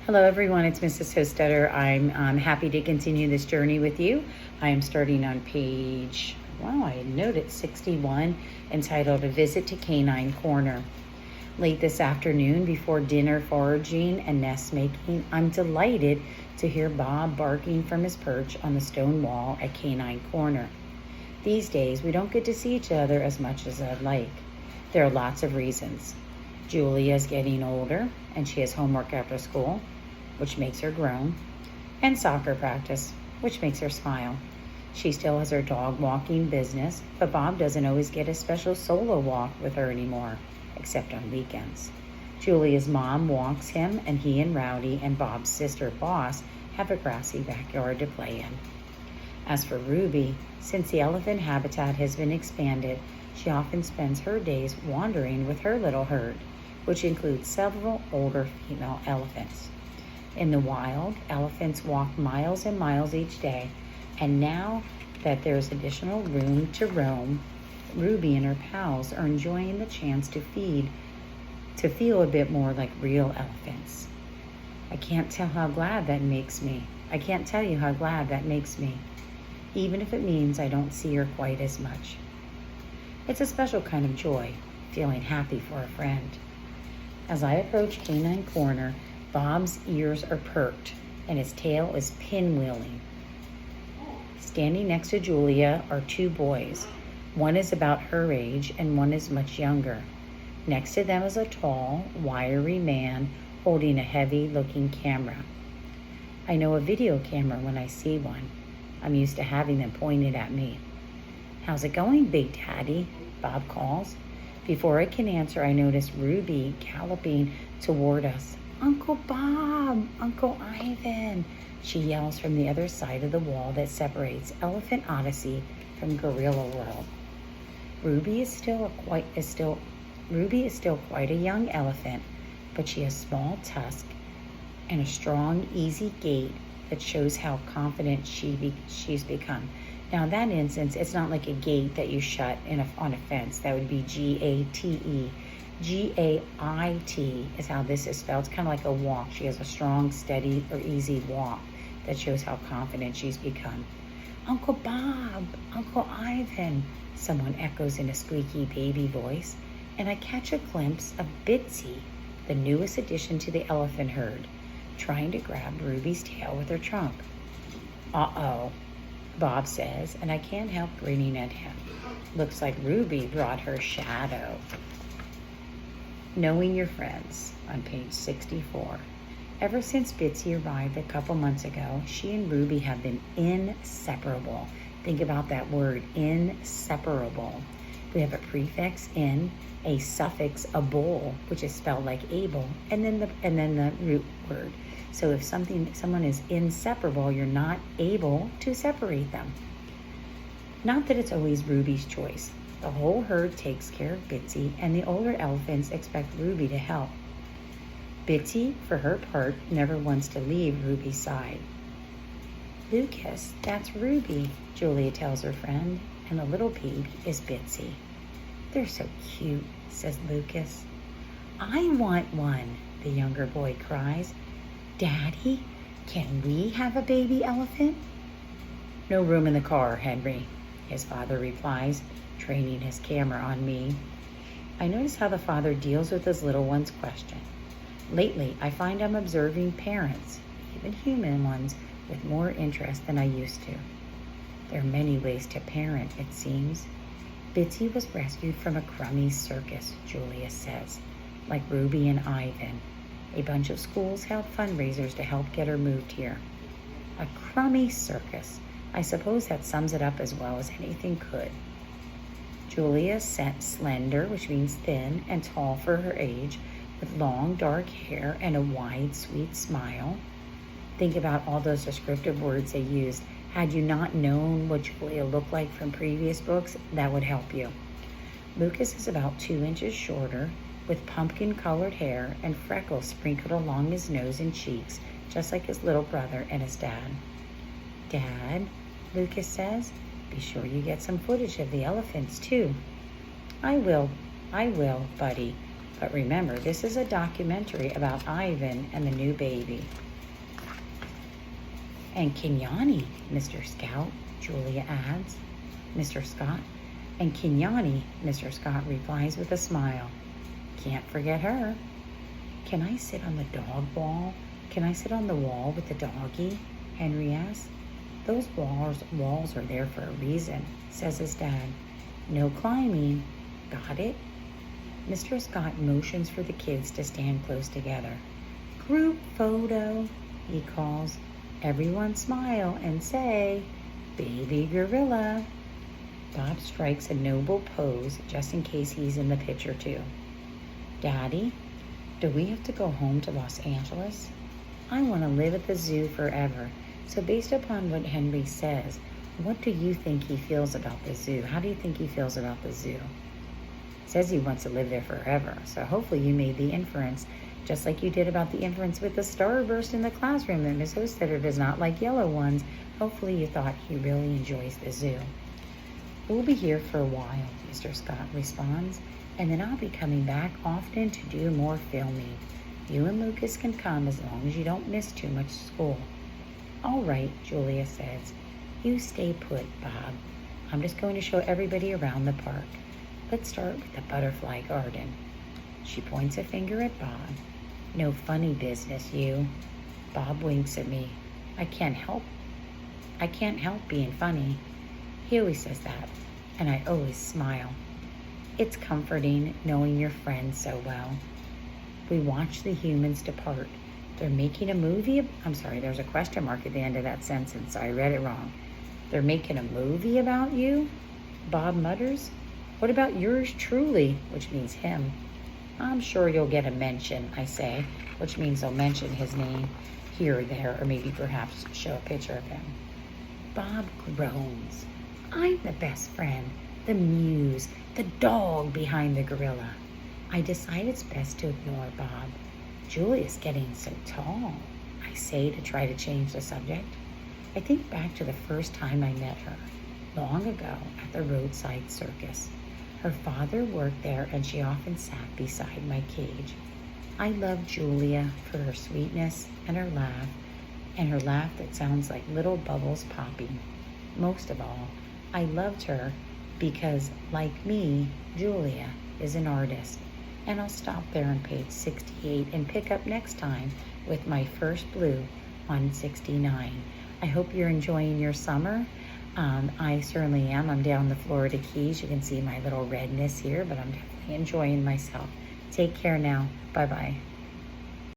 Hello everyone, it's Mrs. Hostetter. I'm happy to continue this journey with you. I am starting on page, I noted 61, entitled A Visit to Canine Corner. Late this afternoon, before dinner foraging and nest making, I'm delighted to hear Bob barking from his perch on the stone wall at Canine Corner. These days, we don't get to see each other as much as I'd like. There are lots of reasons. Julia's getting older, and she has homework after school, which makes her groan, and soccer practice, which makes her smile. She still has her dog walking business, but Bob doesn't always get a special solo walk with her anymore, except on weekends. Julia's mom walks him, and he and Rowdy and Bob's sister, Boss, have a grassy backyard to play in. As for Ruby, since the elephant habitat has been expanded, she often spends her days wandering with her little herd, which includes several older female elephants. In the wild, elephants walk miles and miles each day, and now that there's additional room to roam, Ruby and her pals are enjoying the chance to feel a bit more like real elephants. I can't tell you how glad that makes me, even if it means I don't see her quite as much. It's a special kind of joy, feeling happy for a friend. As I approach Canine Corner, Bob's ears are perked and his tail is pinwheeling. Standing next to Julia are two boys. One is about her age and one is much younger. Next to them is a tall, wiry man holding a heavy-looking camera. I know a video camera when I see one. I'm used to having them pointed at me. "How's it going, Big Daddy?" Bob calls. Before I can answer, I notice Ruby galloping toward us. "Uncle Bob, Uncle Ivan," she yells from the other side of the wall that separates Elephant Odyssey from Gorilla World. Ruby is still quite a young elephant, but she has small tusks and a strong, easy gait that shows how confident she's become. Now, in that instance, it's not like a gate that you shut on a fence. That would be G-A-T-E. G-A-I-T is how this is spelled. It's kind of like a walk. She has a strong, steady, or easy walk that shows how confident she's become. "Uncle Bob, Uncle Ivan," someone echoes in a squeaky baby voice, and I catch a glimpse of Bitsy, the newest addition to the elephant herd, trying to grab Ruby's tail with her trunk. "Uh-oh," Bob says, and I can't help grinning at him. Looks like Ruby brought her shadow. Knowing your friends on page 64. Ever since Bitsy arrived a couple months ago, she and Ruby have been inseparable. Think about that word, inseparable. We have a prefix in, a suffix able, which is spelled like able, and then the root word. So if someone is inseparable, you're not able to separate them. Not that it's always Ruby's choice. The whole herd takes care of Bitsy, and the older elephants expect Ruby to help. Bitsy, for her part, never wants to leave Ruby's side. "Lucas, that's Ruby," Julia tells her friend, "and the little baby is Bitsy." "They're so cute," says Lucas. "I want one," the younger boy cries. "Daddy, can we have a baby elephant?" "No room in the car, Henry," his father replies, training his camera on me. I notice how the father deals with his little one's question. Lately, I find I'm observing parents, even human ones, with more interest than I used to. There are many ways to parent, it seems. Bitsy was rescued from a crummy circus, Julia says, like Ruby and Ivan. A bunch of schools held fundraisers to help get her moved here. A crummy circus. I suppose that sums it up as well as anything could. Julia sat slender, which means thin, and tall for her age, with long dark hair and a wide, sweet smile. Think about all those descriptive words they used. Had you not known what Julia looked like from previous books, that would help you. Lucas is about 2 inches shorter, with pumpkin-colored hair and freckles sprinkled along his nose and cheeks, just like his little brother and his dad. "Dad," Lucas says, "be sure you get some footage of the elephants, too." I will, buddy," But remember, this is a documentary about Ivan and the new baby. And Kenyani, Mr. Scout, Julia adds. Mr. Scott. And Kenyani, Mr. Scott replies with a smile. Can't forget her. Can I sit on the dog wall? Can I sit on the wall with the doggy? Henry asks. Those walls are there for a reason, says his dad. No climbing. Got it? Mr. Scott motions for the kids to stand close together. Group photo, he calls. Everyone smile and say, Baby Gorilla. Bob strikes a noble pose just in case he's in the picture too. Daddy, do we have to go home to Los Angeles? I want to live at the zoo forever. So based upon what Henry says, what do you think he feels about the zoo? How do you think he feels about the zoo? Says he wants to live there forever. So hopefully you made the inference, just like you did about the inference with the starburst in the classroom that Miss Hostetter does not like yellow ones. Hopefully you thought he really enjoys the zoo. We'll be here for a while, Mr. Scott responds, and then I'll be coming back often to do more filming. You and Lucas can come as long as you don't miss too much school. All right, Julia says. You stay put, Bob. I'm just going to show everybody around the park. Let's start with the butterfly garden. She points a finger at Bob. No funny business, you. Bob winks at me. I can't help being funny. He always says that, and I always smile. It's comforting knowing your friends so well. We watch the humans depart. They're making a movie. There's a question mark at the end of that sentence. I read it wrong. They're making a movie about you? Bob mutters. What about yours truly? Which means him. I'm sure you'll get a mention, I say, which means they'll mention his name here or there, or maybe perhaps show a picture of him. Bob groans. I'm the best friend, the muse, the dog behind the gorilla. I decide it's best to ignore Bob. Julia's getting so tall, I say to try to change the subject. I think back to the first time I met her, long ago at the roadside circus. Her father worked there and she often sat beside my cage. I love Julia for her sweetness and her laugh that sounds like little bubbles popping. Most of all, I loved her because, like me, Julia is an artist. And I'll stop there on page 68 and pick up next time with my first blue on 69. I hope you're enjoying your summer. I certainly am. I'm down the Florida Keys. You can see my little redness here, but I'm definitely enjoying myself. Take care now. Bye-bye.